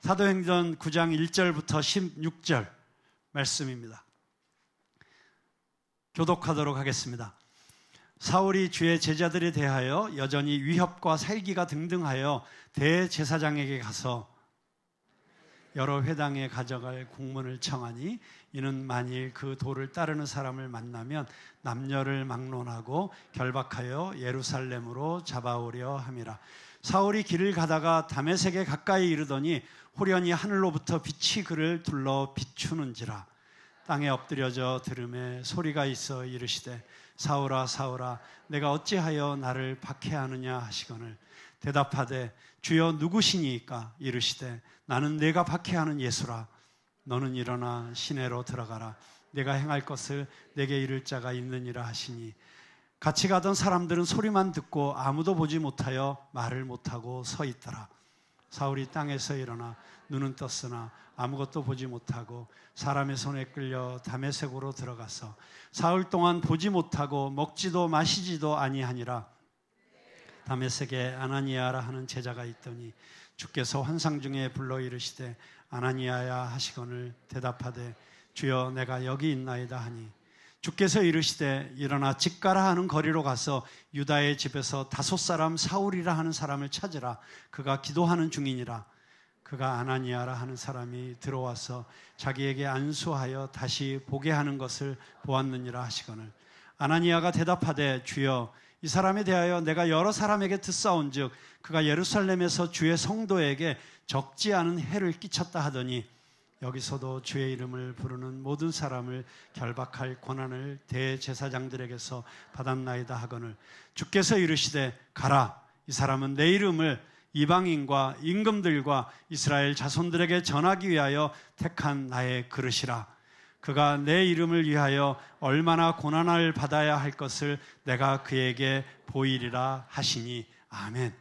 사도행전 9장 1절부터 16절 말씀입니다. 교독하도록 하겠습니다. 사울이 주의 제자들에 대하여 여전히 위협과 살기가 등등하여 대제사장에게 가서 여러 회당에 가져갈 공문을 청하니 이는 만일 그 도를 따르는 사람을 만나면 남녀를 막론하고 결박하여 예루살렘으로 잡아오려 함이라. 사울이 길을 가다가 다메섹에 가까이 이르더니 호련히 하늘로부터 빛이 그를 둘러 비추는지라. 땅에 엎드려져 들음에 소리가 있어 이르시되 사울아 사울아 내가 어찌하여 나를 박해하느냐 하시거늘 대답하되 주여 누구시니까? 이르시되 나는 내가 박해하는 예수라. 너는 일어나 시내로 들어가라. 내가 행할 것을 내게 이를 자가 있느니라 하시니 같이 가던 사람들은 소리만 듣고 아무도 보지 못하여 말을 못하고 서 있더라. 사울이 땅에서 일어나 눈은 떴으나 아무것도 보지 못하고 사람의 손에 끌려 다메섹으로 들어가서 사흘 동안 보지 못하고 먹지도 마시지도 아니하니라. 다메섹에 아나니아라 하는 제자가 있더니 주께서 환상 중에 불러 이르시되 아나니아야 하시거늘 대답하되 주여 내가 여기 있나이다 하니 주께서 이르시되 일어나 집 가라 하는 거리로 가서 유다의 집에서 5 사울이라 하는 사람을 찾으라. 그가 기도하는 중이니라. 그가 아나니아라 하는 사람이 들어와서 자기에게 안수하여 다시 보게 하는 것을 보았느니라 하시거늘 아나니아가 대답하되 주여 이 사람에 대하여 내가 여러 사람에게 듣사온즉 그가 예루살렘에서 주의 성도에게 적지 않은 해를 끼쳤다 하더니 여기서도 주의 이름을 부르는 모든 사람을 결박할 권한을 대제사장들에게서 받았나이다 하거늘 주께서 이르시되 가라. 이 사람은 내 이름을 이방인과 임금들과 이스라엘 자손들에게 전하기 위하여 택한 나의 그릇이라. 그가 내 이름을 위하여 얼마나 고난을 받아야 할 것을 내가 그에게 보이리라 하시니 아멘.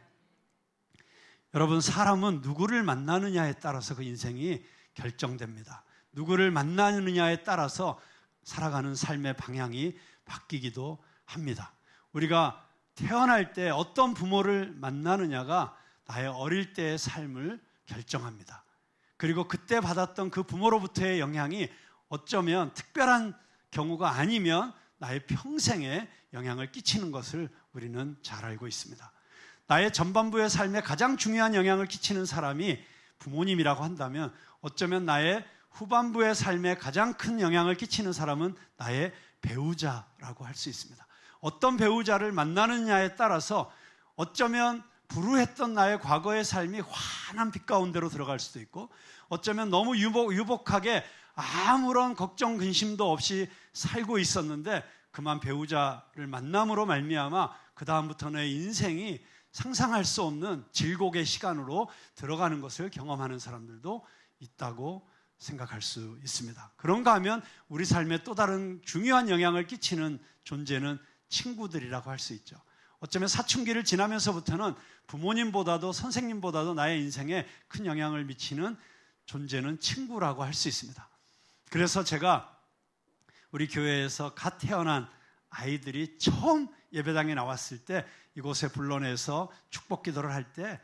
여러분, 사람은 누구를 만나느냐에 따라서 그 인생이 결정됩니다. 누구를 만나느냐에 따라서 살아가는 삶의 방향이 바뀌기도 합니다. 우리가 태어날 때 어떤 부모를 만나느냐가 나의 어릴 때의 삶을 결정합니다. 그리고 그때 받았던 그 부모로부터의 영향이 어쩌면 특별한 경우가 아니면 나의 평생에 영향을 끼치는 것을 우리는 잘 알고 있습니다. 나의 전반부의 삶에 가장 중요한 영향을 끼치는 사람이 부모님이라고 한다면 어쩌면 나의 후반부의 삶에 가장 큰 영향을 끼치는 사람은 나의 배우자라고 할 수 있습니다. 어떤 배우자를 만나느냐에 따라서 어쩌면 불우했던 나의 과거의 삶이 환한 빛 가운데로 들어갈 수도 있고 어쩌면 너무 유복하게 아무런 걱정 근심도 없이 살고 있었는데 그만 배우자를 만남으로 말미암아 그 다음부터 내 인생이 상상할 수 없는 질곡의 시간으로 들어가는 것을 경험하는 사람들도 있다고 생각할 수 있습니다. 그런가 하면 우리 삶에 또 다른 중요한 영향을 끼치는 존재는 친구들이라고 할 수 있죠. 어쩌면 사춘기를 지나면서부터는 부모님보다도 선생님보다도 나의 인생에 큰 영향을 미치는 존재는 친구라고 할 수 있습니다. 그래서 제가 우리 교회에서 갓 태어난 아이들이 처음 예배당에 나왔을 때 이곳에 불러내서 축복 기도를 할 때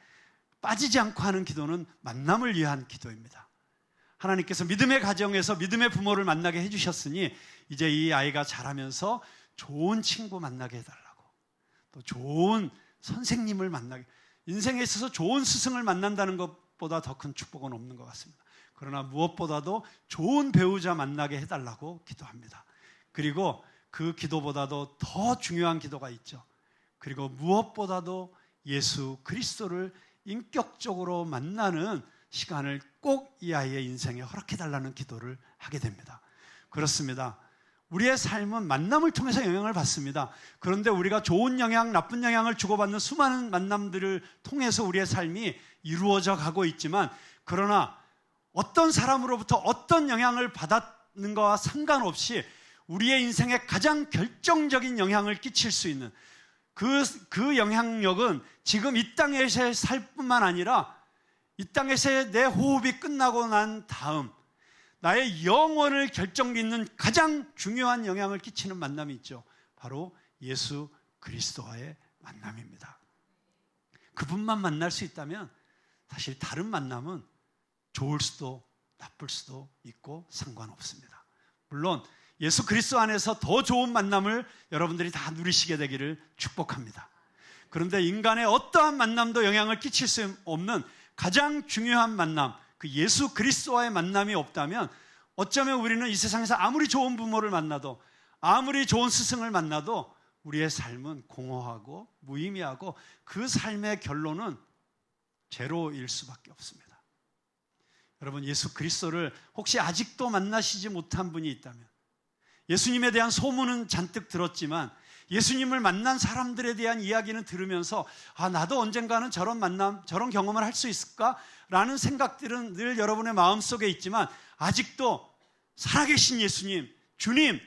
빠지지 않고 하는 기도는 만남을 위한 기도입니다. 하나님께서 믿음의 가정에서 믿음의 부모를 만나게 해주셨으니 이제 이 아이가 자라면서 좋은 친구 만나게 해달라고, 또 좋은 선생님을 만나게, 인생에 있어서 좋은 스승을 만난다는 것보다 더 큰 축복은 없는 것 같습니다. 그러나 무엇보다도 좋은 배우자 만나게 해달라고 기도합니다. 그리고 그 기도보다도 더 중요한 기도가 있죠. 그리고 무엇보다도 예수 그리스도를 인격적으로 만나는 시간을 꼭 이 아이의 인생에 허락해달라는 기도를 하게 됩니다. 그렇습니다. 우리의 삶은 만남을 통해서 영향을 받습니다. 그런데 우리가 좋은 영향, 나쁜 영향을 주고받는 수많은 만남들을 통해서 우리의 삶이 이루어져 가고 있지만 그러나 어떤 사람으로부터 어떤 영향을 받았는 것과 상관없이 우리의 인생에 가장 결정적인 영향을 끼칠 수 있는 그 영향력은 지금 이 땅에서 살 뿐만 아니라 이 땅에서의 내 호흡이 끝나고 난 다음 나의 영혼을 결정짓는 가장 중요한 영향을 끼치는 만남이 있죠. 바로 예수 그리스도와의 만남입니다. 그분만 만날 수 있다면 사실 다른 만남은 좋을 수도 나쁠 수도 있고 상관없습니다. 물론 예수 그리스도 안에서 더 좋은 만남을 여러분들이 다 누리시게 되기를 축복합니다. 그런데 인간의 어떠한 만남도 영향을 끼칠 수 없는 가장 중요한 만남, 그 예수 그리스도와의 만남이 없다면 어쩌면 우리는 이 세상에서 아무리 좋은 부모를 만나도, 아무리 좋은 스승을 만나도 우리의 삶은 공허하고 무의미하고 그 삶의 결론은 제로일 수밖에 없습니다. 여러분, 예수 그리스도를 혹시 아직도 만나시지 못한 분이 있다면, 예수님에 대한 소문은 잔뜩 들었지만 예수님을 만난 사람들에 대한 이야기는 들으면서 나도 언젠가는 저런 만남, 저런 경험을 할 수 있을까라는 생각들은 늘 여러분의 마음속에 있지만 아직도 살아계신 예수님, 주님,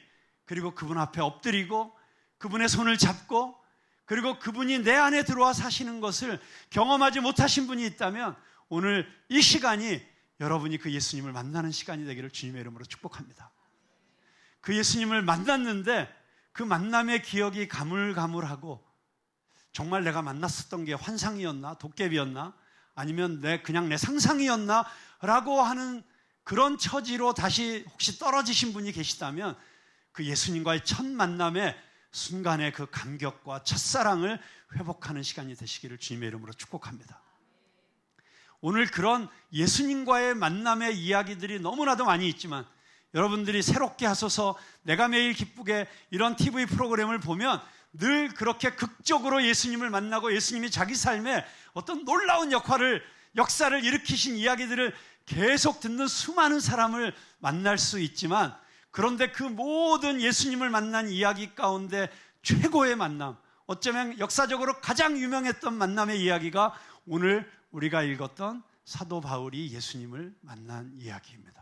그리고 그분 앞에 엎드리고 그분의 손을 잡고 그리고 그분이 내 안에 들어와 사시는 것을 경험하지 못하신 분이 있다면 오늘 이 시간이 여러분이 그 예수님을 만나는 시간이 되기를 주님의 이름으로 축복합니다. 그 예수님을 만났는데 그 만남의 기억이 가물가물하고 정말 내가 만났었던 게 환상이었나, 도깨비였나, 아니면 그냥 내 상상이었나 라고 하는 그런 처지로 다시 혹시 떨어지신 분이 계시다면 그 예수님과의 첫 만남의 순간의 그 감격과 첫사랑을 회복하는 시간이 되시기를 주님의 이름으로 축복합니다. 오늘 그런 예수님과의 만남의 이야기들이 너무나도 많이 있지만 여러분들이 새롭게 하소서, 내가 매일 기쁘게 이런 TV 프로그램을 보면 늘 그렇게 극적으로 예수님을 만나고 예수님이 자기 삶에 어떤 놀라운 역사를 일으키신 이야기들을 계속 듣는 수많은 사람을 만날 수 있지만, 그런데 그 모든 예수님을 만난 이야기 가운데 최고의 만남, 어쩌면 역사적으로 가장 유명했던 만남의 이야기가 오늘 우리가 읽었던 사도 바울이 예수님을 만난 이야기입니다.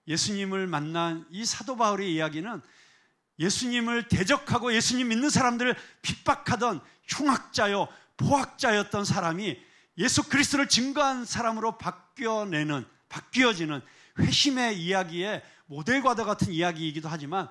예수님을 만난 이 사도 바울의 이야기는 예수님을 대적하고 예수님 믿는 사람들을 핍박하던 흉악자요 포악자였던 사람이 예수 그리스도를 증거한 사람으로 바뀌어지는 회심의 이야기의 모델과도 같은 이야기이기도 하지만,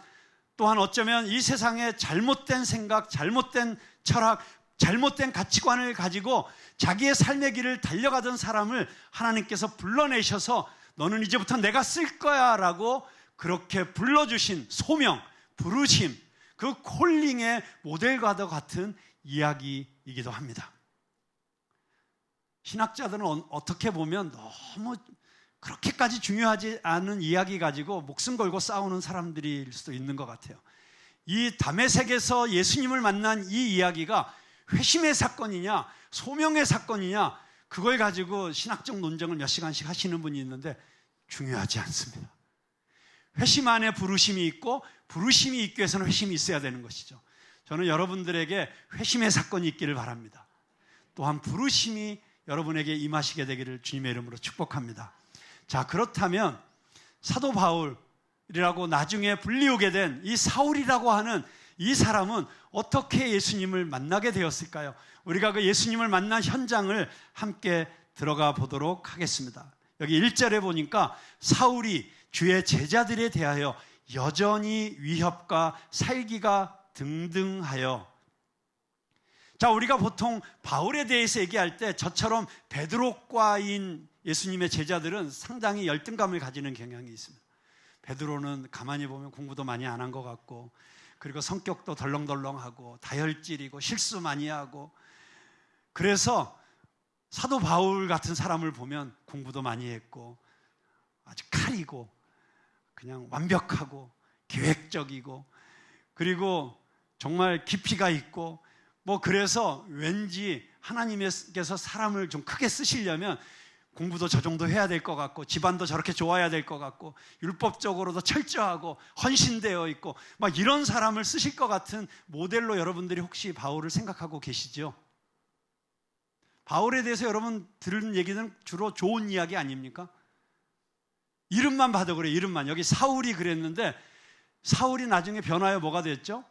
또한 어쩌면 이 세상에 잘못된 생각, 잘못된 철학, 잘못된 가치관을 가지고 자기의 삶의 길을 달려가던 사람을 하나님께서 불러내셔서 너는 이제부터 내가 쓸 거야 라고 그렇게 불러주신 소명, 부르심, 그 콜링의 모델과도 같은 이야기이기도 합니다. 신학자들은 어떻게 보면 너무 그렇게까지 중요하지 않은 이야기 가지고 목숨 걸고 싸우는 사람들일 수도 있는 것 같아요. 이 다메섹에서 예수님을 만난 이 이야기가 회심의 사건이냐 소명의 사건이냐, 그걸 가지고 신학적 논쟁을 몇 시간씩 하시는 분이 있는데 중요하지 않습니다. 회심 안에 부르심이 있고 부르심이 있기 위해서는 회심이 있어야 되는 것이죠. 저는 여러분들에게 회심의 사건이 있기를 바랍니다. 또한 부르심이 여러분에게 임하시게 되기를 주님의 이름으로 축복합니다. 자, 그렇다면 사도 바울이라고 나중에 불리우게 된 이 사울이라고 하는 이 사람은 어떻게 예수님을 만나게 되었을까요? 우리가 그 예수님을 만난 현장을 함께 들어가 보도록 하겠습니다. 여기 1절에 보니까 사울이 주의 제자들에 대하여 여전히 위협과 살기가 등등하여. 자, 우리가 보통 바울에 대해서 얘기할 때 저처럼 베드로과인 예수님의 제자들은 상당히 열등감을 가지는 경향이 있습니다. 베드로는 가만히 보면 공부도 많이 안 한 것 같고, 그리고 성격도 덜렁덜렁하고 다혈질이고 실수 많이 하고, 그래서 사도 바울 같은 사람을 보면 공부도 많이 했고 아주 칼이고 그냥 완벽하고 계획적이고 그리고 정말 깊이가 있고, 그래서 왠지 하나님께서 사람을 좀 크게 쓰시려면 공부도 저 정도 해야 될 것 같고 집안도 저렇게 좋아야 될 것 같고 율법적으로도 철저하고 헌신되어 있고 막 이런 사람을 쓰실 것 같은 모델로 여러분들이 혹시 바울을 생각하고 계시죠? 바울에 대해서 여러분 들은 얘기는 주로 좋은 이야기 아닙니까? 이름만 봐도 그래요. 이름만. 여기 사울이 그랬는데 사울이 나중에 변하여 뭐가 됐죠?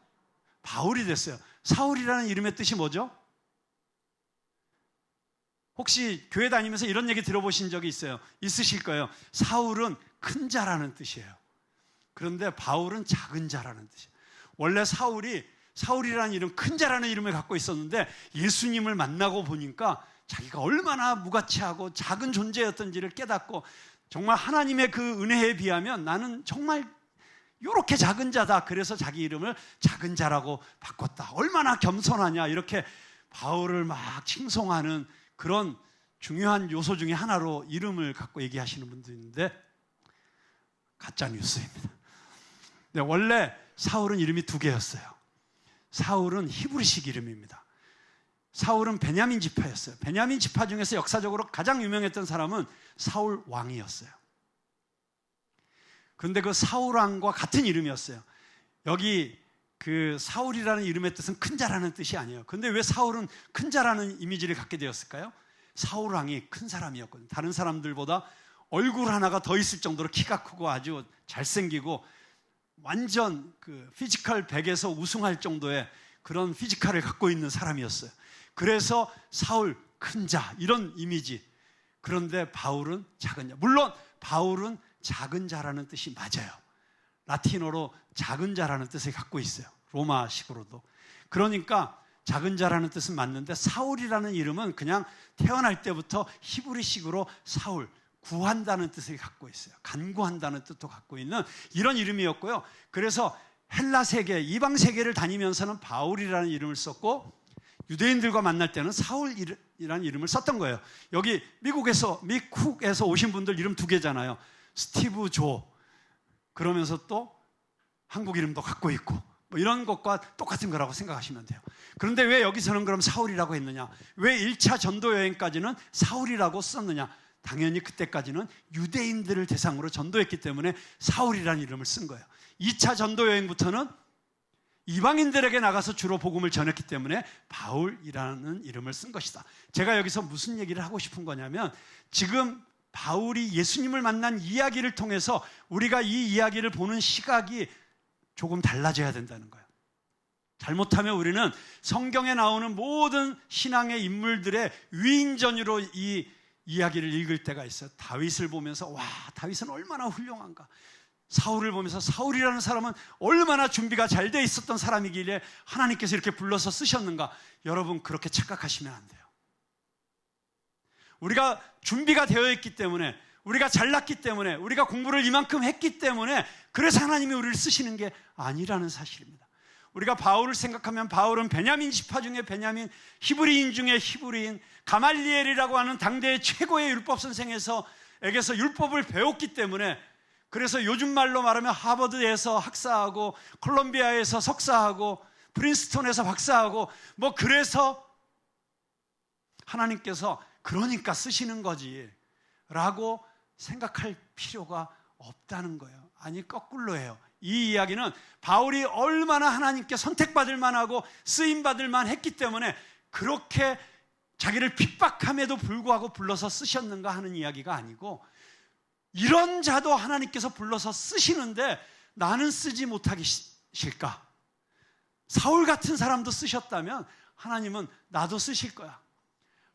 바울이 됐어요. 사울이라는 이름의 뜻이 뭐죠? 혹시 교회 다니면서 이런 얘기 들어보신 적이 있으실 거예요. 사울은 큰 자라는 뜻이에요. 그런데 바울은 작은 자라는 뜻이에요. 원래 사울이라는 이름, 큰 자라는 이름을 갖고 있었는데 예수님을 만나고 보니까 자기가 얼마나 무가치하고 작은 존재였던지를 깨닫고 정말 하나님의 그 은혜에 비하면 나는 정말 이렇게 작은 자다. 그래서 자기 이름을 작은 자라고 바꿨다. 얼마나 겸손하냐. 이렇게 바울을 막 칭송하는 그런 중요한 요소 중에 하나로 이름을 갖고 얘기하시는 분도 있는데 가짜 뉴스입니다. 네, 원래 사울은 이름이 두 개였어요. 사울은 히브리식 이름입니다. 사울은 베냐민 지파였어요. 베냐민 지파 중에서 역사적으로 가장 유명했던 사람은 사울 왕이었어요. 그런데 그 사울 왕과 같은 이름이었어요. 여기 그 사울이라는 이름의 뜻은 큰 자라는 뜻이 아니에요. 그런데 왜 사울은 큰 자라는 이미지를 갖게 되었을까요? 사울 왕이 큰 사람이었거든요. 다른 사람들보다 얼굴 하나가 더 있을 정도로 키가 크고 아주 잘생기고 완전 그 피지컬 100에서 우승할 정도의 그런 피지컬을 갖고 있는 사람이었어요. 그래서 사울 큰 자 이런 이미지. 그런데 바울은 작은 자. 물론 바울은 작은 자라는 뜻이 맞아요. 라틴어로 작은 자라는 뜻을 갖고 있어요. 로마식으로도. 그러니까 작은 자라는 뜻은 맞는데 사울이라는 이름은 그냥 태어날 때부터 히브리식으로 사울, 구한다는 뜻을 갖고 있어요. 간구한다는 뜻도 갖고 있는 이런 이름이었고요. 그래서 헬라 세계, 이방 세계를 다니면서는 바울이라는 이름을 썼고 유대인들과 만날 때는 사울이라는 이름을 썼던 거예요. 여기 미국에서 오신 분들 이름 두 개잖아요. 스티브 조. 그러면서 또 한국 이름도 갖고 있고 뭐 이런 것과 똑같은 거라고 생각하시면 돼요. 그런데 왜 여기서는 그럼 사울이라고 했느냐? 왜 1차 전도 여행까지는 사울이라고 썼느냐? 당연히 그때까지는 유대인들을 대상으로 전도했기 때문에 사울이라는 이름을 쓴 거예요. 2차 전도 여행부터는 이방인들에게 나가서 주로 복음을 전했기 때문에 바울이라는 이름을 쓴 것이다. 제가 여기서 무슨 얘기를 하고 싶은 거냐면 지금 바울이 예수님을 만난 이야기를 통해서 우리가 이 이야기를 보는 시각이 조금 달라져야 된다는 거예요. 잘못하면 우리는 성경에 나오는 모든 신앙의 인물들의 위인전으로 이 이야기를 읽을 때가 있어요. 다윗을 보면서 와, 다윗은 얼마나 훌륭한가. 사울을 보면서 사울이라는 사람은 얼마나 준비가 잘 돼 있었던 사람이길래 하나님께서 이렇게 불러서 쓰셨는가. 여러분 그렇게 착각하시면 안 돼요. 우리가 준비가 되어 있기 때문에, 우리가 잘났기 때문에, 우리가 공부를 이만큼 했기 때문에 그래서 하나님이 우리를 쓰시는 게 아니라는 사실입니다. 우리가 바울을 생각하면 바울은 베냐민 지파 중에 베냐민, 히브리인 중에 히브리인, 가말리엘이라고 하는 당대의 최고의 율법 선생에게서 율법을 배웠기 때문에, 그래서 요즘 말로 말하면 하버드에서 학사하고 콜롬비아에서 석사하고 프린스턴에서 박사하고 뭐 그래서 하나님께서 그러니까 쓰시는 거지 라고 생각할 필요가 없다는 거예요. 아니 거꾸로예요. 이 이야기는 바울이 얼마나 하나님께 선택받을 만하고 쓰임받을 만했기 때문에 그렇게 자기를 핍박함에도 불구하고 불러서 쓰셨는가 하는 이야기가 아니고, 이런 자도 하나님께서 불러서 쓰시는데 나는 쓰지 못하기 싫까? 사울 같은 사람도 쓰셨다면 하나님은 나도 쓰실 거야.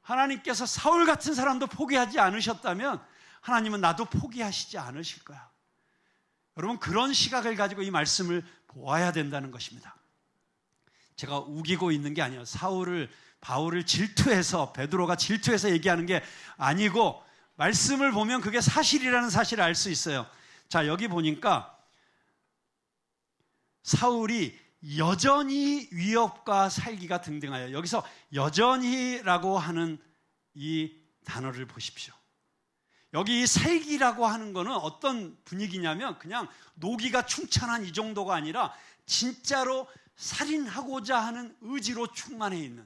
하나님께서 사울 같은 사람도 포기하지 않으셨다면 하나님은 나도 포기하시지 않으실 거야. 여러분 그런 시각을 가지고 이 말씀을 보아야 된다는 것입니다. 제가 우기고 있는 게 아니에요. 바울을 질투해서, 베드로가 질투해서 얘기하는 게 아니고 말씀을 보면 그게 사실이라는 사실을 알 수 있어요. 자, 여기 보니까 사울이 여전히 위협과 살기가 등등하여, 여기서 여전히라고 하는 이 단어를 보십시오. 여기 이 살기라고 하는 거는 어떤 분위기냐면 그냥 노기가 충천한 이 정도가 아니라 진짜로 살인하고자 하는 의지로 충만해 있는,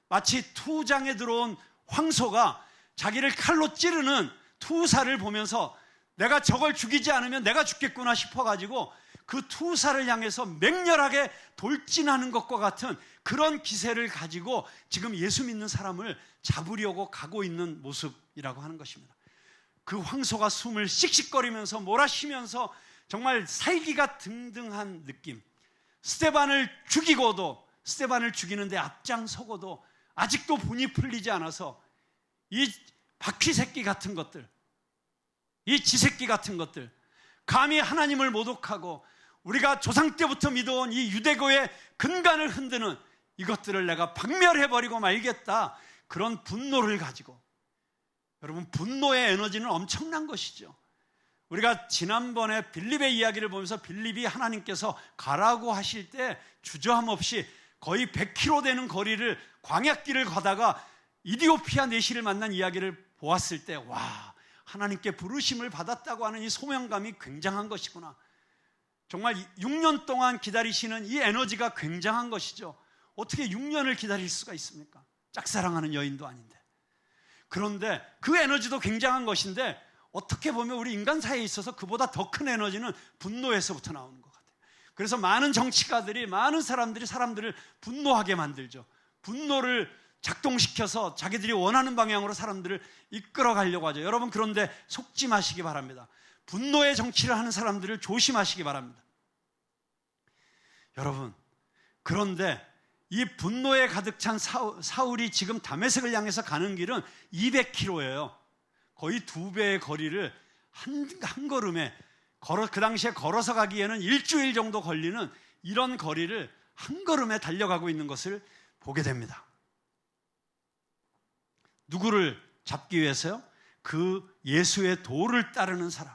마치 투장에 들어온 황소가 자기를 칼로 찌르는 투사를 보면서 내가 저걸 죽이지 않으면 내가 죽겠구나 싶어가지고 그 투사를 향해서 맹렬하게 돌진하는 것과 같은 그런 기세를 가지고 지금 예수 믿는 사람을 잡으려고 가고 있는 모습이라고 하는 것입니다. 그 황소가 숨을 씩씩거리면서 몰아쉬면서 정말 살기가 등등한 느낌. 스데반을 죽이는데 앞장서고도 아직도 분이 풀리지 않아서 이 바퀴 새끼 같은 것들, 이 쥐새끼 같은 것들, 감히 하나님을 모독하고 우리가 조상 때부터 믿어온 이 유대교의 근간을 흔드는 이것들을 내가 박멸해버리고 말겠다. 그런 분노를 가지고, 여러분, 분노의 에너지는 엄청난 것이죠. 우리가 지난번에 빌립의 이야기를 보면서 빌립이 하나님께서 가라고 하실 때 주저함 없이 거의 100km 되는 거리를 광야길을 가다가 이디오피아 내시를 만난 이야기를 보았을 때, 와, 하나님께 부르심을 받았다고 하는 이 소명감이 굉장한 것이구나. 정말 6년 동안 기다리시는 이 에너지가 굉장한 것이죠. 어떻게 6년을 기다릴 수가 있습니까? 짝사랑하는 여인도 아닌데. 그런데 그 에너지도 굉장한 것인데, 어떻게 보면 우리 인간 사회에 있어서 그보다 더 큰 에너지는 분노에서부터 나오는 것 같아요. 그래서 많은 정치가들이, 많은 사람들이 사람들을 분노하게 만들죠. 분노를 작동시켜서 자기들이 원하는 방향으로 사람들을 이끌어 가려고 하죠. 여러분, 그런데 속지 마시기 바랍니다. 분노의 정치를 하는 사람들을 조심하시기 바랍니다. 여러분, 그런데 이 분노에 가득 찬 사울이 지금 다메섹을 향해서 가는 길은 200km예요. 거의 2배의 거리를 한 걸음에 그 당시에 걸어서 가기에는 일주일 정도 걸리는 이런 거리를 한 걸음에 달려가고 있는 것을 보게 됩니다. 누구를 잡기 위해서요? 그 예수의 도를 따르는 사람.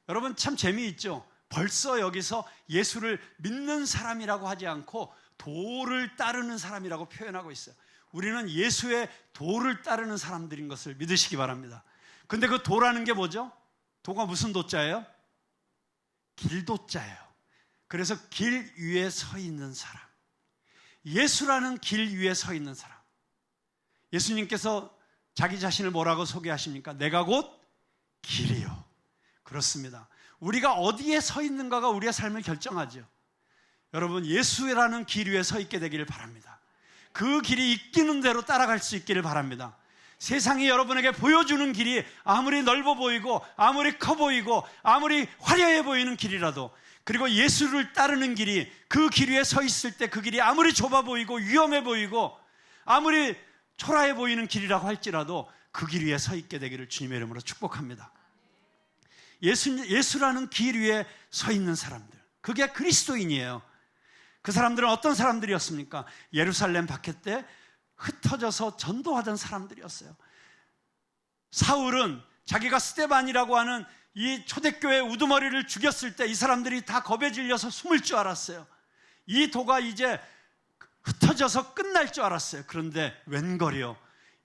여러분, 참 재미있죠? 벌써 여기서 예수를 믿는 사람이라고 하지 않고 도를 따르는 사람이라고 표현하고 있어요. 우리는 예수의 도를 따르는 사람들인 것을 믿으시기 바랍니다. 근데 그 도라는 게 뭐죠? 도가 무슨 도자예요? 길도자예요. 그래서 길 위에 서 있는 사람. 예수라는 길 위에 서 있는 사람. 예수님께서 자기 자신을 뭐라고 소개하십니까? 내가 곧 길이요. 그렇습니다. 우리가 어디에 서 있는가가 우리의 삶을 결정하죠. 여러분, 예수라는 길 위에 서 있게 되기를 바랍니다. 그 길이 이끄는 대로 따라갈 수 있기를 바랍니다. 세상이 여러분에게 보여주는 길이 아무리 넓어 보이고 아무리 커 보이고 아무리 화려해 보이는 길이라도, 그리고 예수를 따르는 길이, 그 길 위에 서 있을 때 그 길이 아무리 좁아 보이고 위험해 보이고 아무리 초라해 보이는 길이라고 할지라도 그 길 위에 서 있게 되기를 주님의 이름으로 축복합니다. 예수라는 길 위에 서 있는 사람들, 그게 그리스도인이에요. 그 사람들은 어떤 사람들이었습니까? 예루살렘 박해 때 흩어져서 전도하던 사람들이었어요. 사울은 자기가 스데반이라고 하는 이 초대교회 우두머리를 죽였을 때 이 사람들이 다 겁에 질려서 숨을 줄 알았어요. 이 도가 이제 흩어져서 끝날 줄 알았어요. 그런데 웬걸이요,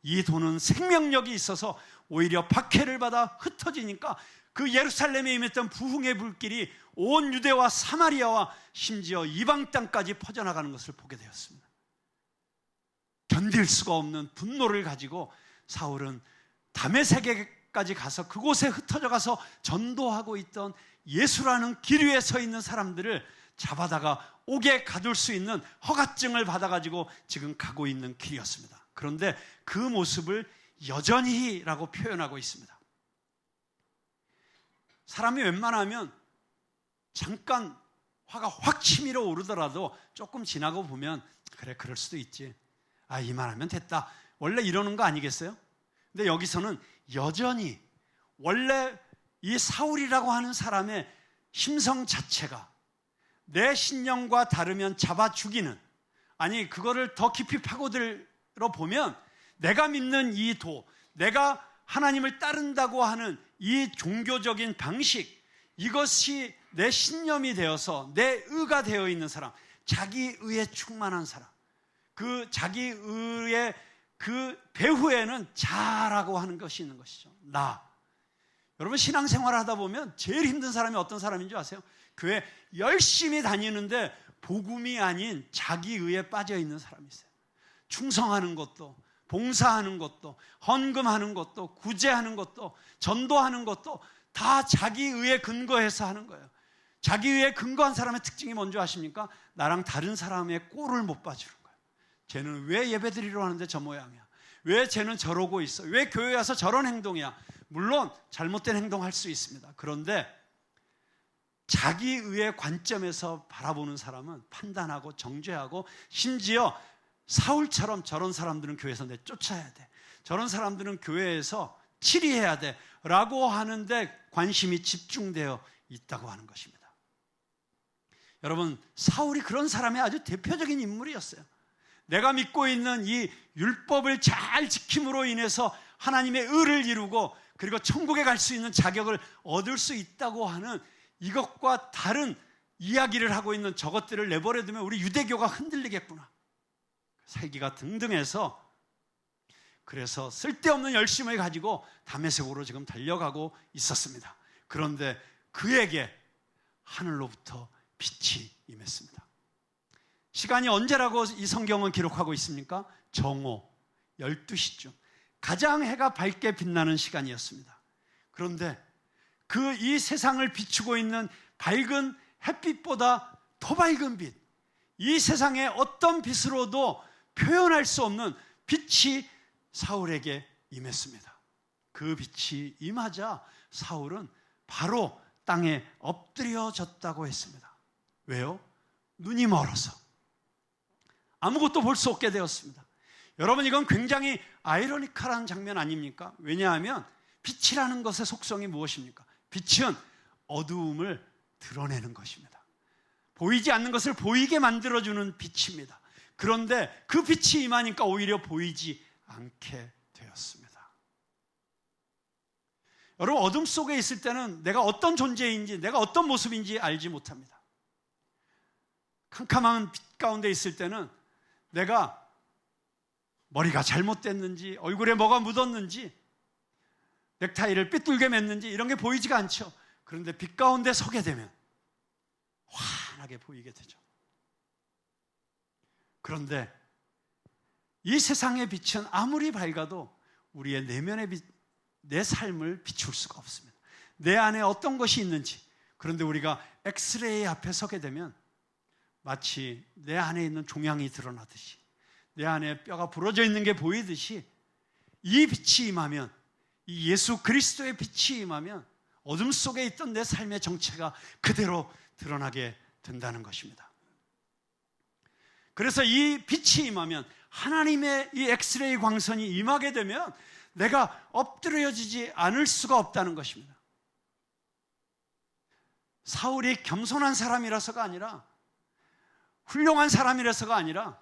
이 도는 생명력이 있어서 오히려 박해를 받아 흩어지니까 그 예루살렘에 임했던 부흥의 불길이 온 유대와 사마리아와 심지어 이방 땅까지 퍼져나가는 것을 보게 되었습니다. 견딜 수가 없는 분노를 가지고 사울은 다메섹에까지 가서 그곳에 흩어져 가서 전도하고 있던 예수라는 길 위에 서 있는 사람들을 잡아다가 옥에 가둘 수 있는 허가증을 받아가지고 지금 가고 있는 길이었습니다. 그런데 그 모습을 여전히라고 표현하고 있습니다. 사람이 웬만하면 잠깐 화가 확 치밀어 오르더라도 조금 지나고 보면 그래, 그럴 수도 있지, 아, 이만하면 됐다, 원래 이러는 거 아니겠어요? 근데 여기서는 여전히 원래 이 사울이라고 하는 사람의 심성 자체가 내 신념과 다르면 잡아 죽이는, 아니 그거를 더 깊이 파고들어 보면 내가 믿는 이 도, 내가 하나님을 따른다고 하는 이 종교적인 방식, 이것이 내 신념이 되어서 내 의가 되어 있는 사람, 자기 의에 충만한 사람, 그 자기 의의 그 배후에는 자라고 하는 것이 있는 것이죠. 나. 여러분, 신앙생활을 하다 보면 제일 힘든 사람이 어떤 사람인 줄 아세요? 교회 열심히 다니는데 복음이 아닌 자기 의에 빠져 있는 사람이 있어요. 충성하는 것도, 봉사하는 것도, 헌금하는 것도, 구제하는 것도, 전도하는 것도 다 자기 의에 근거해서 하는 거예요. 자기 의에 근거한 사람의 특징이 뭔지 아십니까? 나랑 다른 사람의 꼴을 못 봐주는 거예요. 쟤는 왜 예배드리러 하는데 저 모양이야? 왜 쟤는 저러고 있어? 왜 교회 와서 저런 행동이야? 물론 잘못된 행동할 수 있습니다. 그런데 자기 의의 관점에서 바라보는 사람은 판단하고 정죄하고, 심지어 사울처럼 저런 사람들은 교회에서 내쫓아야 돼, 저런 사람들은 교회에서 치리해야 돼 라고 하는데 관심이 집중되어 있다고 하는 것입니다. 여러분, 사울이 그런 사람의 아주 대표적인 인물이었어요. 내가 믿고 있는 이 율법을 잘 지킴으로 인해서 하나님의 의를 이루고 그리고 천국에 갈 수 있는 자격을 얻을 수 있다고 하는 이것과 다른 이야기를 하고 있는 저것들을 내버려두면 우리 유대교가 흔들리겠구나. 살기가 등등해서 그래서 쓸데없는 열심을 가지고 다메섹으로 지금 달려가고 있었습니다. 그런데 그에게 하늘로부터 빛이 임했습니다. 시간이 언제라고 이 성경은 기록하고 있습니까? 정오 12시쯤 가장 해가 밝게 빛나는 시간이었습니다. 그런데 이 세상을 비추고 있는 밝은 햇빛보다 더 밝은 빛, 이 세상의 어떤 빛으로도 표현할 수 없는 빛이 사울에게 임했습니다. 그 빛이 임하자 사울은 바로 땅에 엎드려졌다고 했습니다. 왜요? 눈이 멀어서 아무것도 볼 수 없게 되었습니다. 여러분, 이건 굉장히 아이러니컬한 장면 아닙니까? 왜냐하면 빛이라는 것의 속성이 무엇입니까? 빛은 어두움을 드러내는 것입니다. 보이지 않는 것을 보이게 만들어주는 빛입니다. 그런데 그 빛이 임하니까 오히려 보이지 않게 되었습니다. 여러분, 어둠 속에 있을 때는 내가 어떤 존재인지, 내가 어떤 모습인지 알지 못합니다. 캄캄한 빛 가운데 있을 때는 내가 머리가 잘못됐는지, 얼굴에 뭐가 묻었는지, 넥타이를 삐뚤게 맸는지 이런 게 보이지가 않죠. 그런데 빛 가운데 서게 되면 환하게 보이게 되죠. 그런데 이 세상의 빛은 아무리 밝아도 우리의 내면의 빛, 내 삶을 비출 수가 없습니다. 내 안에 어떤 것이 있는지. 그런데 우리가 엑스레이 앞에 서게 되면 마치 내 안에 있는 종양이 드러나듯이, 내 안에 뼈가 부러져 있는 게 보이듯이, 이 빛이 임하면, 이 예수 그리스도의 빛이 임하면 어둠 속에 있던 내 삶의 정체가 그대로 드러나게 된다는 것입니다. 그래서 이 빛이 임하면, 하나님의 이 엑스레이 광선이 임하게 되면 내가 엎드려지지 않을 수가 없다는 것입니다. 사울이 겸손한 사람이라서가 아니라, 훌륭한 사람이라서가 아니라,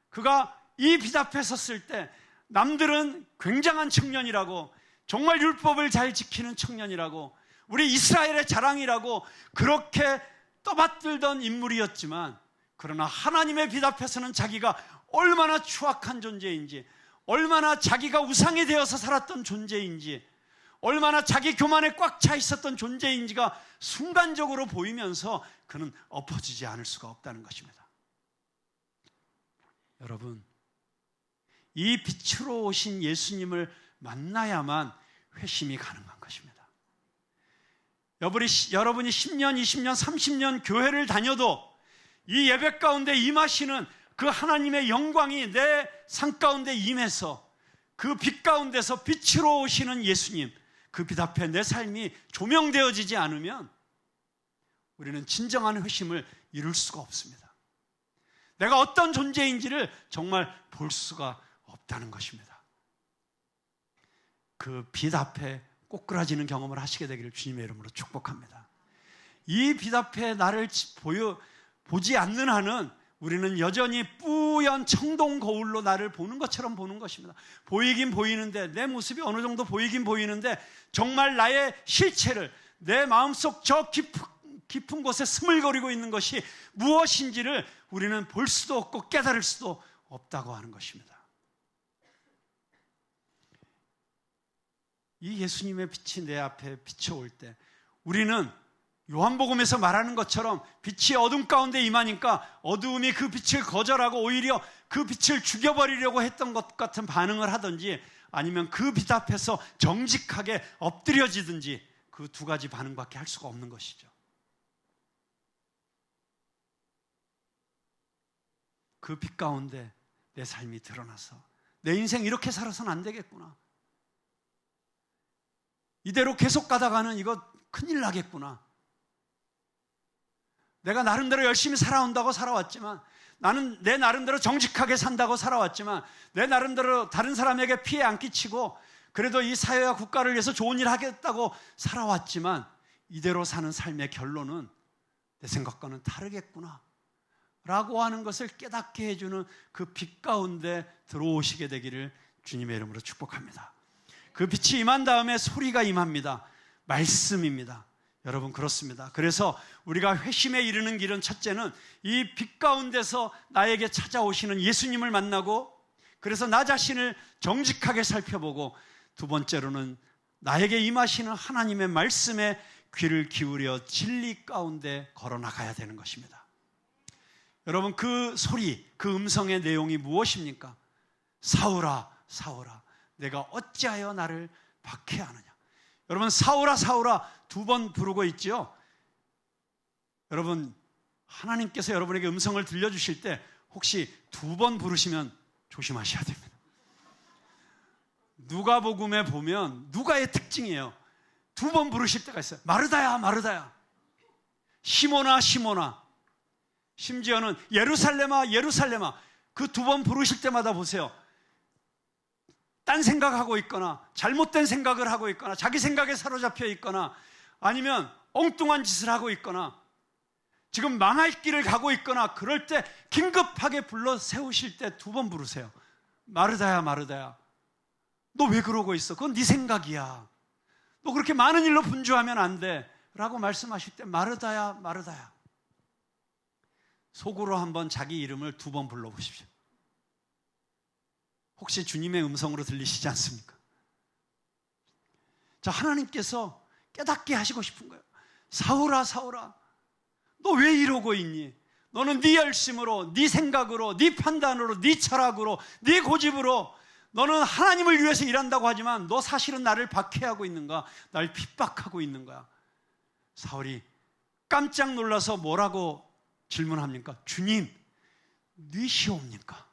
그가 이 빛 앞에 섰을 때 남들은 굉장한 청년이라고, 정말 율법을 잘 지키는 청년이라고, 우리 이스라엘의 자랑이라고 그렇게 떠받들던 인물이었지만, 그러나 하나님의 빛 앞에서는 자기가 얼마나 추악한 존재인지, 얼마나 자기가 우상이 되어서 살았던 존재인지, 얼마나 자기 교만에 꽉 차 있었던 존재인지가 순간적으로 보이면서 그는 엎어지지 않을 수가 없다는 것입니다. 여러분, 이 빛으로 오신 예수님을 만나야만 회심이 가능한 것입니다. 여러분이 10년, 20년, 30년 교회를 다녀도 이 예배 가운데 임하시는 그 하나님의 영광이 내 삶 가운데 임해서 그 빛 가운데서 빛으로 오시는 예수님, 그 빛 앞에 내 삶이 조명되어지지 않으면 우리는 진정한 회심을 이룰 수가 없습니다. 내가 어떤 존재인지를 정말 볼 수가 없다는 것입니다. 그 빛 앞에 꼬꾸라지는 경험을 하시게 되기를 주님의 이름으로 축복합니다. 이 빛 앞에 나를 보지 않는 한은 우리는 여전히 뿌연 청동 거울로 나를 보는 것처럼 보는 것입니다. 보이긴 보이는데, 내 모습이 어느 정도 보이긴 보이는데, 정말 나의 실체를, 내 마음속 저 깊은 곳에 스물거리고 있는 것이 무엇인지를 우리는 볼 수도 없고 깨달을 수도 없다고 하는 것입니다. 이 예수님의 빛이 내 앞에 비춰올 때 우리는 요한복음에서 말하는 것처럼 빛이 어둠 가운데 임하니까 어두움이 그 빛을 거절하고 오히려 그 빛을 죽여버리려고 했던 것 같은 반응을 하든지, 아니면 그 빛 앞에서 정직하게 엎드려지든지, 그 두 가지 반응밖에 할 수가 없는 것이죠. 그 빛 가운데 내 삶이 드러나서 내 인생 이렇게 살아서는 안 되겠구나, 이대로 계속 가다가는 이거 큰일 나겠구나, 내가 나름대로 열심히 살아온다고 살아왔지만, 나는 내 나름대로 정직하게 산다고 살아왔지만, 내 나름대로 다른 사람에게 피해 안 끼치고 그래도 이 사회와 국가를 위해서 좋은 일 하겠다고 살아왔지만, 이대로 사는 삶의 결론은 내 생각과는 다르겠구나 라고 하는 것을 깨닫게 해주는 그 빛 가운데 들어오시게 되기를 주님의 이름으로 축복합니다. 그 빛이 임한 다음에 소리가 임합니다. 말씀입니다. 여러분, 그렇습니다. 그래서 우리가 회심에 이르는 길은, 첫째는 이 빛 가운데서 나에게 찾아오시는 예수님을 만나고, 그래서 나 자신을 정직하게 살펴보고, 두 번째로는 나에게 임하시는 하나님의 말씀에 귀를 기울여 진리 가운데 걸어나가야 되는 것입니다. 여러분, 그 소리, 그 음성의 내용이 무엇입니까? 사울아, 사울아, 내가 어찌하여 나를 박해하느냐. 여러분, 사울아, 사울아 두 번 부르고 있죠. 여러분, 하나님께서 여러분에게 음성을 들려주실 때 혹시 두 번 부르시면 조심하셔야 됩니다. 누가복음에 보면 누가의 특징이에요. 두 번 부르실 때가 있어요. 마르다야, 마르다야. 시몬아, 시몬아. 심지어는 예루살렘아, 예루살렘아. 그 두 번 부르실 때마다 보세요. 딴 생각하고 있거나, 잘못된 생각을 하고 있거나, 자기 생각에 사로잡혀 있거나, 아니면 엉뚱한 짓을 하고 있거나, 지금 망할 길을 가고 있거나, 그럴 때 긴급하게 불러 세우실 때 두 번 부르세요. 마르다야, 마르다야. 너 왜 그러고 있어? 그건 네 생각이야. 너 그렇게 많은 일로 분주하면 안 돼. 라고 말씀하실 때 마르다야, 마르다야. 속으로 한번 자기 이름을 두 번 불러보십시오. 혹시 주님의 음성으로 들리시지 않습니까? 자, 하나님께서 깨닫게 하시고 싶은 거예요. 사울아, 사울아, 너 왜 이러고 있니? 너는 네 열심으로, 네 생각으로, 네 판단으로, 네 철학으로, 네 고집으로 너는 하나님을 위해서 일한다고 하지만 너 사실은 나를 박해하고 있는가? 날 핍박하고 있는 거야. 사울이 깜짝 놀라서 뭐라고 질문합니까? 주님, 니시옵니까?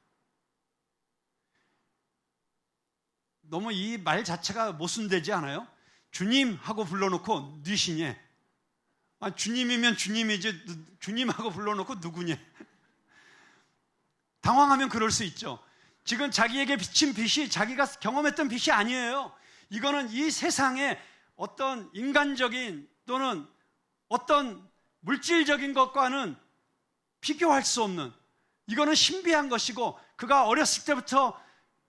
너무 이 말 자체가 모순되지 않아요? 주님 하고 불러놓고 니시냐? 아, 주님이면 주님이지, 주님하고 불러놓고 누구냐? 당황하면 그럴 수 있죠. 지금 자기에게 비친 빛이 자기가 경험했던 빛이 아니에요. 이거는 이 세상의 어떤 인간적인 또는 어떤 물질적인 것과는 비교할 수 없는, 이거는 신비한 것이고, 그가 어렸을 때부터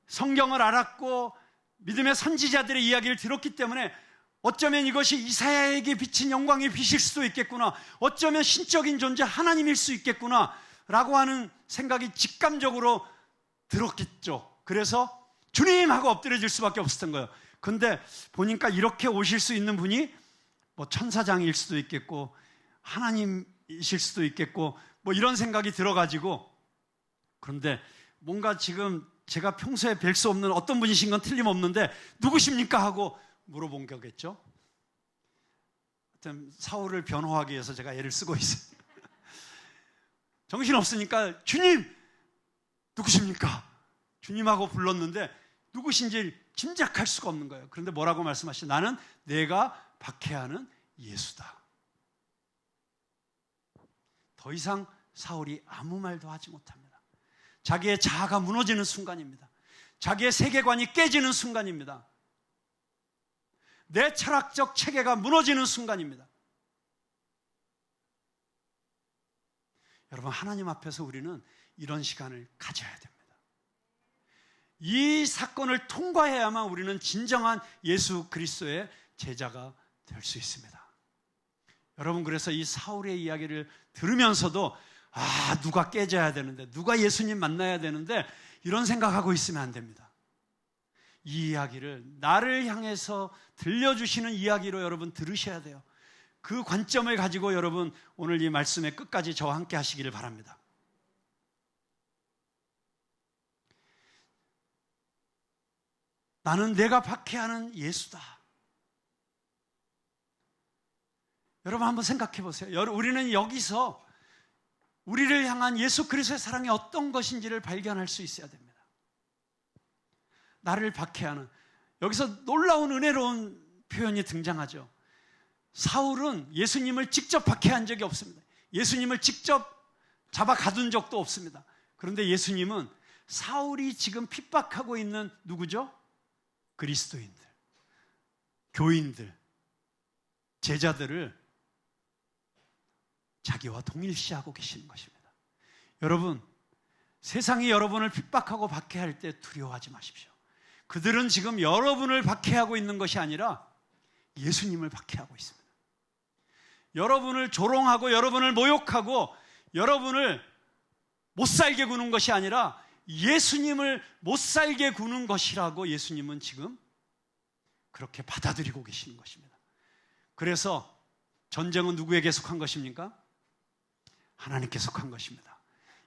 성경을 알았고 믿음의 선지자들의 이야기를 들었기 때문에 어쩌면 이것이 이사야에게 비친 영광의 빛일 수도 있겠구나, 어쩌면 신적인 존재 하나님일 수 있겠구나 라고 하는 생각이 직감적으로 들었겠죠. 그래서 주님 하고 엎드려질 수밖에 없었던 거예요. 근데 보니까 이렇게 오실 수 있는 분이 뭐 천사장일 수도 있겠고 하나님이실 수도 있겠고 뭐 이런 생각이 들어가지고, 그런데 뭔가 지금 제가 평소에 뵐 수 없는 어떤 분이신 건 틀림없는데 누구십니까? 하고 물어본 거겠죠. 하여튼 사울을 변호하기 위해서 제가 애를 쓰고 있어요. 정신없으니까 주님! 누구십니까? 주님하고 불렀는데 누구신지 짐작할 수가 없는 거예요. 그런데 뭐라고 말씀하시죠? 나는 내가 박해하는 예수다. 더 이상 사울이 아무 말도 하지 못합니다. 자기의 자아가 무너지는 순간입니다. 자기의 세계관이 깨지는 순간입니다. 내 철학적 체계가 무너지는 순간입니다. 여러분, 하나님 앞에서 우리는 이런 시간을 가져야 됩니다. 이 사건을 통과해야만 우리는 진정한 예수 그리스도의 제자가 될 수 있습니다. 여러분, 그래서 이 사울의 이야기를 들으면서도 누가 깨져야 되는데, 누가 예수님 만나야 되는데 이런 생각하고 있으면 안 됩니다. 이 이야기를 나를 향해서 들려주시는 이야기로 여러분 들으셔야 돼요. 그 관점을 가지고 여러분 오늘 이 말씀의 끝까지 저와 함께 하시기를 바랍니다. 나는 내가 박해하는 예수다. 여러분 한번 생각해 보세요. 우리는 여기서 우리를 향한 예수 그리스도의 사랑이 어떤 것인지를 발견할 수 있어야 됩니다. 나를 박해하는, 여기서 놀라운 은혜로운 표현이 등장하죠. 사울은 예수님을 직접 박해한 적이 없습니다. 예수님을 직접 잡아 가둔 적도 없습니다. 그런데 예수님은 사울이 지금 핍박하고 있는 누구죠? 그리스도인들, 교인들, 제자들을 자기와 동일시하고 계시는 것입니다. 여러분, 세상이 여러분을 핍박하고 박해할 때 두려워하지 마십시오. 그들은 지금 여러분을 박해하고 있는 것이 아니라 예수님을 박해하고 있습니다. 여러분을 조롱하고 여러분을 모욕하고 여러분을 못살게 구는 것이 아니라 예수님을 못살게 구는 것이라고 예수님은 지금 그렇게 받아들이고 계시는 것입니다. 그래서 전쟁은 누구에게 속한 것입니까? 하나님께 속한 것입니다.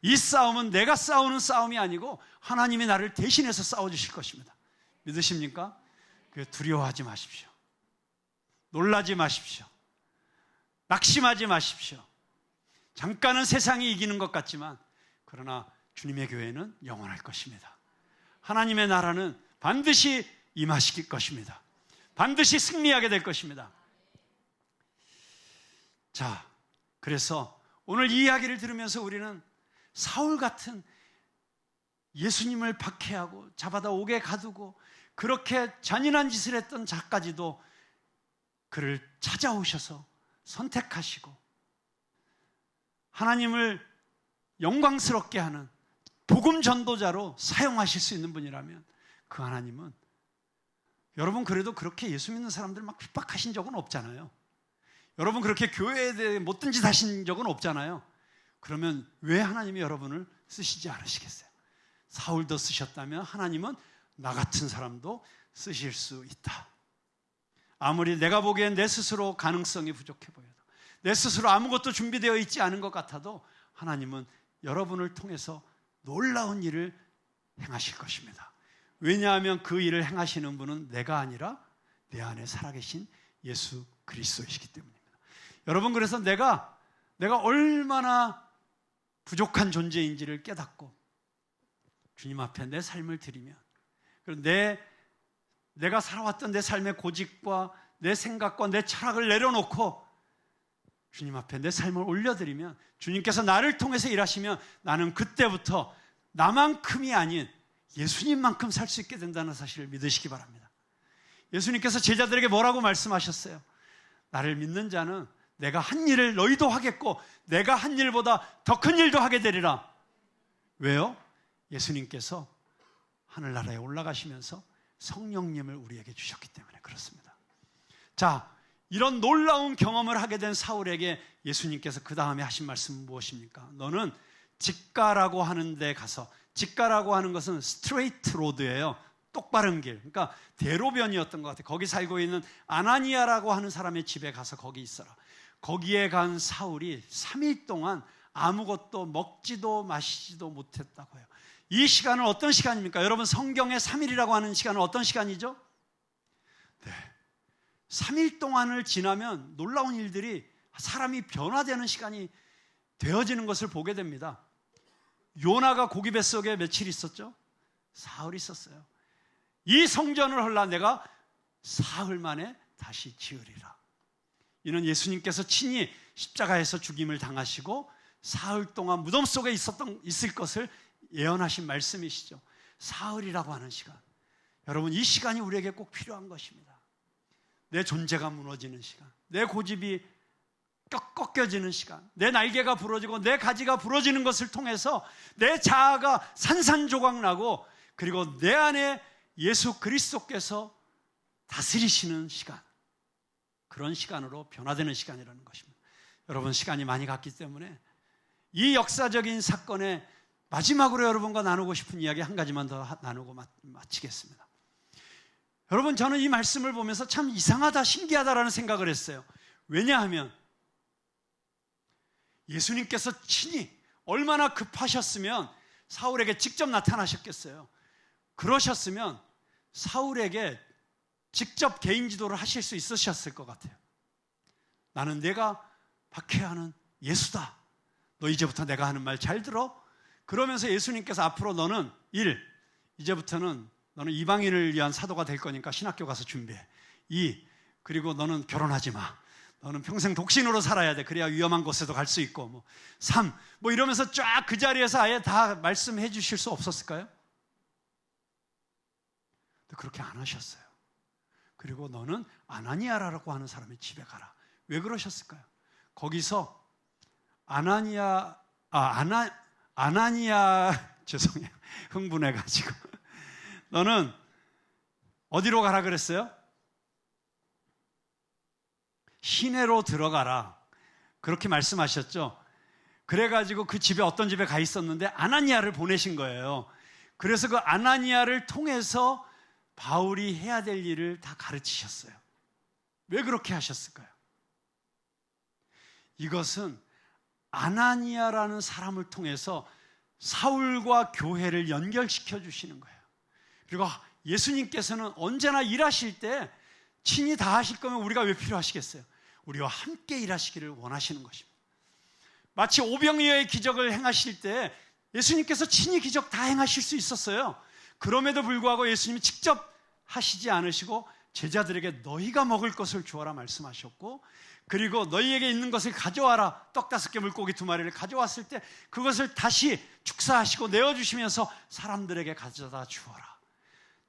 이 싸움은 내가 싸우는 싸움이 아니고 하나님이 나를 대신해서 싸워주실 것입니다. 믿으십니까? 두려워하지 마십시오. 놀라지 마십시오. 낙심하지 마십시오. 잠깐은 세상이 이기는 것 같지만 그러나 주님의 교회는 영원할 것입니다. 하나님의 나라는 반드시 임하실 것입니다. 반드시 승리하게 될 것입니다. 자, 그래서 오늘 이 이야기를 들으면서 우리는 사울 같은 예수님을 박해하고 잡아다 옥에 가두고 그렇게 잔인한 짓을 했던 자까지도 그를 찾아오셔서 선택하시고 하나님을 영광스럽게 하는 복음 전도자로 사용하실 수 있는 분이라면 그 하나님은, 여러분 그래도 그렇게 예수 믿는 사람들 막 핍박하신 적은 없잖아요. 여러분 그렇게 교회에 대해 못된 짓 하신 적은 없잖아요. 그러면 왜 하나님이 여러분을 쓰시지 않으시겠어요? 사울도 쓰셨다면 하나님은 나 같은 사람도 쓰실 수 있다. 아무리 내가 보기엔 내 스스로 가능성이 부족해 보여도, 내 스스로 아무것도 준비되어 있지 않은 것 같아도 하나님은 여러분을 통해서 놀라운 일을 행하실 것입니다. 왜냐하면 그 일을 행하시는 분은 내가 아니라 내 안에 살아계신 예수 그리스도이시기 때문입니다. 여러분, 그래서 내가 얼마나 부족한 존재인지를 깨닫고 주님 앞에 내 삶을 드리면, 그리고 내가 살아왔던 내 삶의 고집과 내 생각과 내 철학을 내려놓고 주님 앞에 내 삶을 올려드리면 주님께서 나를 통해서 일하시면 나는 그때부터 나만큼이 아닌 예수님만큼 살 수 있게 된다는 사실을 믿으시기 바랍니다. 예수님께서 제자들에게 뭐라고 말씀하셨어요? 나를 믿는 자는 내가 한 일을 너희도 하겠고 내가 한 일보다 더 큰 일도 하게 되리라. 왜요? 예수님께서 하늘나라에 올라가시면서 성령님을 우리에게 주셨기 때문에 그렇습니다. 자, 이런 놀라운 경험을 하게 된 사울에게 예수님께서 그 다음에 하신 말씀은 무엇입니까? 너는 직가라고 하는 데 가서, 직가라고 하는 것은 스트레이트 로드예요. 똑바른 길. 그러니까 대로변이었던 것 같아요. 거기 살고 있는 아나니아라고 하는 사람의 집에 가서 거기 있어라. 거기에 간 사울이 3일 동안 아무것도 먹지도 마시지도 못했다고 해요. 이 시간은 어떤 시간입니까? 여러분, 성경의 3일이라고 하는 시간은 어떤 시간이죠? 네, 3일 동안을 지나면 놀라운 일들이, 사람이 변화되는 시간이 되어지는 것을 보게 됩니다. 요나가 고기 뱃속에 며칠 있었죠? 사흘 있었어요. 이 성전을 헐라 내가 사흘 만에 다시 지으리라. 이는 예수님께서 친히 십자가에서 죽임을 당하시고 사흘 동안 무덤 속에 있을 것을 예언하신 말씀이시죠. 사흘이라고 하는 시간, 여러분 이 시간이 우리에게 꼭 필요한 것입니다. 내 존재가 무너지는 시간, 내 고집이 꺾여지는 시간, 내 날개가 부러지고 내 가지가 부러지는 것을 통해서 내 자아가 산산조각 나고, 그리고 내 안에 예수 그리스도께서 다스리시는 시간, 그런 시간으로 변화되는 시간이라는 것입니다. 여러분, 시간이 많이 갔기 때문에 이 역사적인 사건의 마지막으로 여러분과 나누고 싶은 이야기 한 가지만 더 나누고 마치겠습니다. 여러분, 저는 이 말씀을 보면서 참 이상하다, 신기하다라는 생각을 했어요. 왜냐하면 예수님께서 친히 얼마나 급하셨으면 사울에게 직접 나타나셨겠어요. 그러셨으면 사울에게 직접 개인 지도를 하실 수 있으셨을 것 같아요. 나는 내가 박해하는 예수다. 너 이제부터 내가 하는 말 잘 들어? 그러면서 예수님께서 앞으로 너는 이제부터는 너는 이방인을 위한 사도가 될 거니까 신학교 가서 준비해. 그리고 너는 결혼하지 마. 너는 평생 독신으로 살아야 돼. 그래야 위험한 곳에도 갈 수 있고. 3, 이러면서 쫙 그 자리에서 아예 다 말씀해 주실 수 없었을까요? 근데 그렇게 안 하셨어요. 그리고 너는 아나니아라고 하는 사람의 집에 가라. 왜 그러셨을까요? 거기서 아나니아, 죄송해요. 흥분해가지고. 너는 어디로 가라 그랬어요? 시내로 들어가라. 그렇게 말씀하셨죠. 그래가지고 그 집에 어떤 집에 가 있었는데 아나니아를 보내신 거예요. 그래서 그 아나니아를 통해서 바울이 해야 될 일을 다 가르치셨어요. 왜 그렇게 하셨을까요? 이것은 아나니아라는 사람을 통해서 사울과 교회를 연결시켜 주시는 거예요. 그리고 예수님께서는 언제나 일하실 때 친히 다 하실 거면 우리가 왜 필요하시겠어요? 우리와 함께 일하시기를 원하시는 것입니다. 마치 오병이어의 기적을 행하실 때 예수님께서 친히 기적 다 행하실 수 있었어요. 그럼에도 불구하고 예수님이 직접 하시지 않으시고 제자들에게 너희가 먹을 것을 주어라 말씀하셨고, 그리고 너희에게 있는 것을 가져와라. 떡 5개 물고기 2마리를 가져왔을 때 그것을 다시 축사하시고 내어주시면서 사람들에게 가져다 주어라.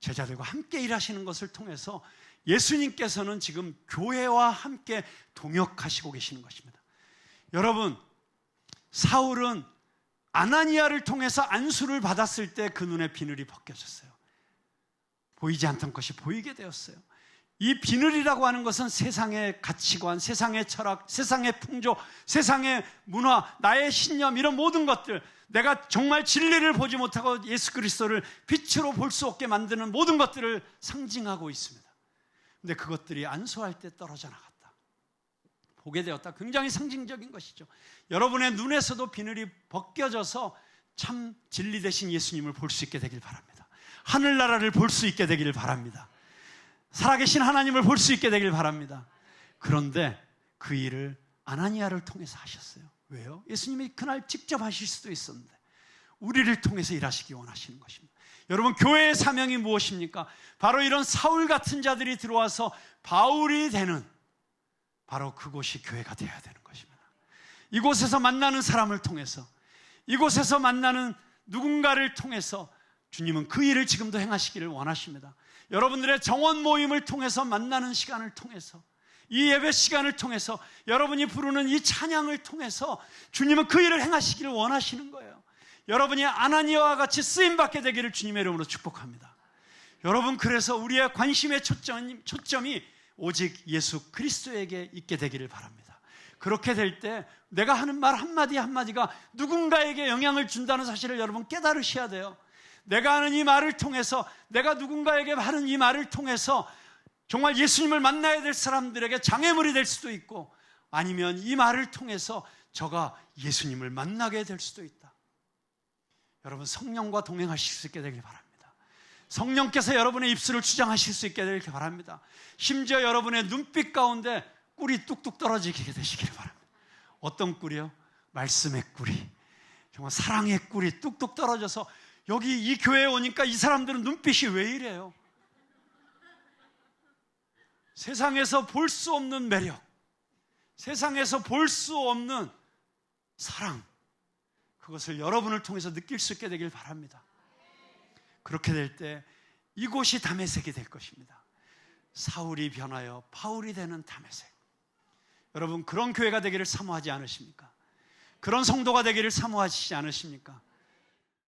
제자들과 함께 일하시는 것을 통해서 예수님께서는 지금 교회와 함께 동역하시고 계시는 것입니다. 여러분, 사울은 아나니아를 통해서 안수를 받았을 때 그 눈에 비늘이 벗겨졌어요. 보이지 않던 것이 보이게 되었어요. 이 비늘이라고 하는 것은 세상의 가치관, 세상의 철학, 세상의 풍조, 세상의 문화, 나의 신념, 이런 모든 것들, 내가 정말 진리를 보지 못하고 예수 그리스도를 빛으로 볼 수 없게 만드는 모든 것들을 상징하고 있습니다. 근데 그것들이 안수할 때 떨어져 나갔다, 보게 되었다. 굉장히 상징적인 것이죠. 여러분의 눈에서도 비늘이 벗겨져서 참 진리 되신 예수님을 볼 수 있게 되길 바랍니다. 하늘나라를 볼 수 있게 되길 바랍니다. 살아계신 하나님을 볼 수 있게 되길 바랍니다. 그런데 그 일을 아나니아를 통해서 하셨어요. 왜요? 예수님이 그날 직접 하실 수도 있었는데 우리를 통해서 일하시기 원하시는 것입니다. 여러분, 교회의 사명이 무엇입니까? 바로 이런 사울 같은 자들이 들어와서 바울이 되는, 바로 그곳이 교회가 되어야 되는 것입니다. 이곳에서 만나는 사람을 통해서, 이곳에서 만나는 누군가를 통해서 주님은 그 일을 지금도 행하시기를 원하십니다. 여러분들의 정원 모임을 통해서, 만나는 시간을 통해서, 이 예배 시간을 통해서, 여러분이 부르는 이 찬양을 통해서 주님은 그 일을 행하시기를 원하시는 거예요. 여러분이 아나니아와 같이 쓰임받게 되기를 주님의 이름으로 축복합니다. 여러분, 그래서 우리의 관심의 초점이 오직 예수 그리스도에게 있게 되기를 바랍니다. 그렇게 될 때 내가 하는 말 한마디 한마디가 누군가에게 영향을 준다는 사실을 여러분 깨달으셔야 돼요. 내가 하는 이 말을 통해서, 내가 누군가에게 하는 이 말을 통해서 정말 예수님을 만나야 될 사람들에게 장애물이 될 수도 있고, 아니면 이 말을 통해서 저가 예수님을 만나게 될 수도 있다. 여러분, 성령과 동행하실 수 있게 되길 바랍니다. 성령께서 여러분의 입술을 주장하실 수 있게 되길 바랍니다. 심지어 여러분의 눈빛 가운데 꿀이 뚝뚝 떨어지게 되시길 바랍니다. 어떤 꿀이요? 말씀의 꿀이, 정말 사랑의 꿀이 뚝뚝 떨어져서 여기 이 교회에 오니까 이 사람들은 눈빛이 왜 이래요? 세상에서 볼 수 없는 매력, 세상에서 볼 수 없는 사랑, 그것을 여러분을 통해서 느낄 수 있게 되길 바랍니다. 그렇게 될 때 이곳이 다메섹이 될 것입니다. 사울이 변하여 바울이 되는 다메섹. 여러분, 그런 교회가 되기를 사모하지 않으십니까? 그런 성도가 되기를 사모하시지 않으십니까?